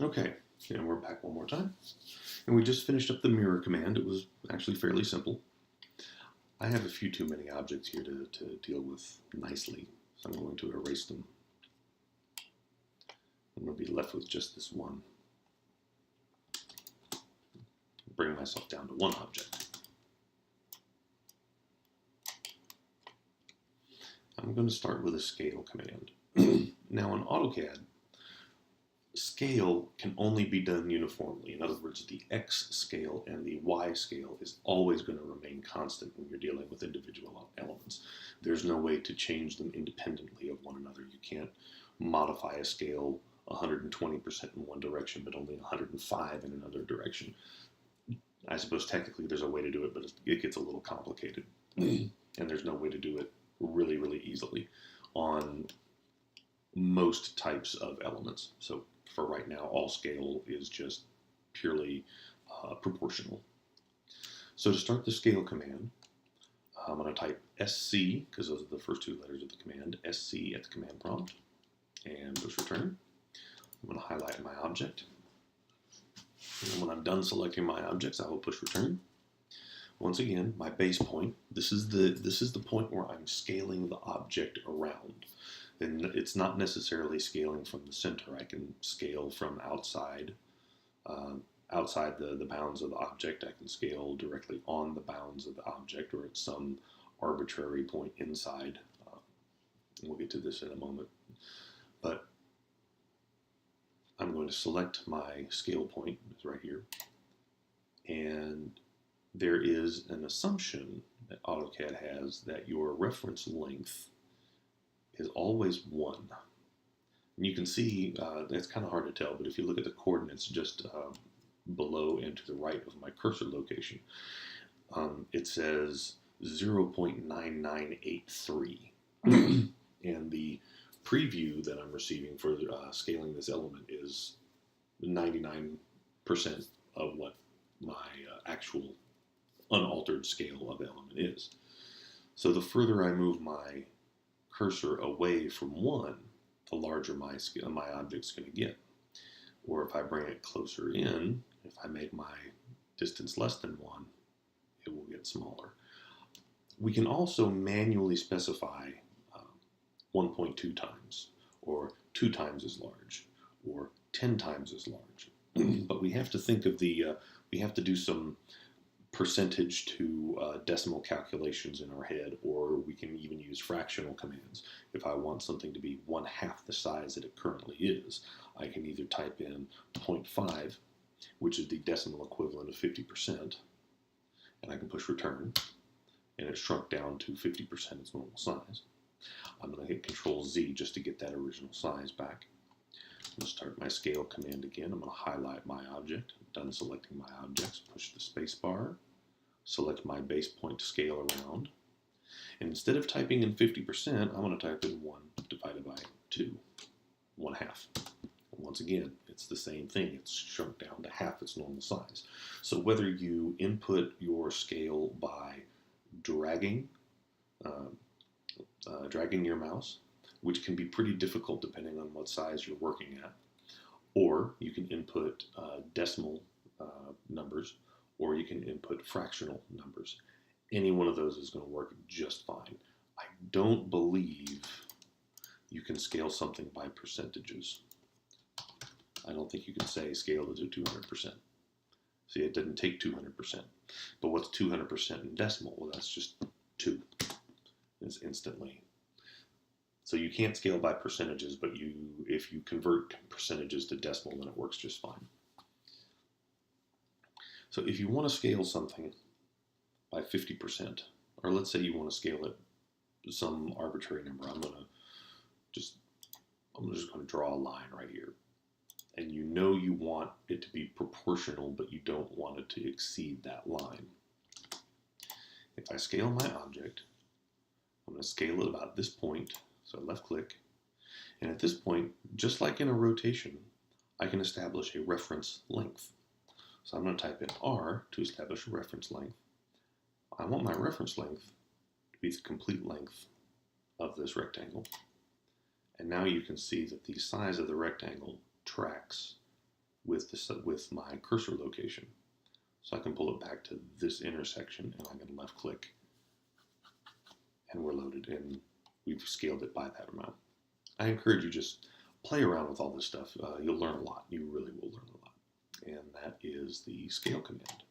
Okay, and we're back one more time. And we just finished up the mirror command. It was actually fairly simple. I have a few too many objects here to deal with nicely, so I'm going to erase them. I'm going to be left with just this one. Bring myself down to one object. I'm going to start with a scale command. Now in AutoCAD, scale can only be done uniformly. In other words, the X scale and the Y scale is always going to remain constant when you're dealing with individual elements. There's no way to change them independently of one another. You can't modify a scale 120% in one direction, but only 105 in another direction. I suppose technically there's a way to do it, but it gets a little complicated. And there's no way to do it really, really easily on most types of elements. So for right now, all scale is just purely proportional. So to start the scale command, I'm going to type SC, because those are the first two letters of the command, SC at the command prompt, and push return. I'm going to highlight my object. And when I'm done selecting my objects, I will push return. Once again, my base point, this is the point where I'm scaling the object around. Then it's not necessarily scaling from the center. I can scale from outside the bounds of the object. I can scale directly on the bounds of the object or at some arbitrary point inside. We'll get to this in a moment. But I'm going to select my scale point, it's right here, and there is an assumption that AutoCAD has that your reference length is always 1. And you can see, that's kind of hard to tell, but if you look at the coordinates just below and to the right of my cursor location, it says 0.9983. And the preview that I'm receiving for scaling this element is 99% of what my actual unaltered scale of the element is. So the further I move my cursor away from 1, the larger my object's going to get. Or if I bring it closer in, if I make my distance less than 1, it will get smaller. We can also manually specify 1.2 times, or 2 times as large, or 10 times as large. But we have to think of we have to do some percentage to decimal calculations in our head, or we can even use fractional commands. If I want something to be 1/2 the size that it currently is, I can either type in 0.5, which is the decimal equivalent of 50%, and I can push return, and it's shrunk down to 50% its normal size. I'm going to hit Control Z just to get that original size back. I'm going to start my scale command again. I'm going to highlight my object. I'm done selecting my objects. Push the space bar. Select my base point to scale around. And instead of typing in 50%, I'm going to type in 1 divided by 2, 1/2. And once again, it's the same thing. It's shrunk down to half its normal size. So whether you input your scale by dragging your mouse, which can be pretty difficult depending on what size you're working at, or you can input decimal numbers, or you can input fractional numbers. Any one of those is going to work just fine. I don't believe you can scale something by percentages. I don't think you can say scale to 200%. See, it didn't take 200%. But what's 200% in decimal? Well, that's just 2. It's instantly. So you can't scale by percentages, but if you convert percentages to decimal, then it works just fine. So if you want to scale something by 50%, or let's say you want to scale it to some arbitrary number, I'm just going to draw a line right here. And you know you want it to be proportional, but you don't want it to exceed that line. If I scale my object, I'm going to scale it about this point. So left click, and at this point, just like in a rotation, I can establish a reference length. So I'm going to type in R to establish a reference length. I want my reference length to be the complete length of this rectangle. And now you can see that the size of the rectangle tracks with my cursor location. So I can pull it back to this intersection, and I'm going to left click, and we're loaded, and we've scaled it by that amount. I encourage you just play around with all this stuff. You'll learn a lot. You really will learn a lot. And that is the scale command.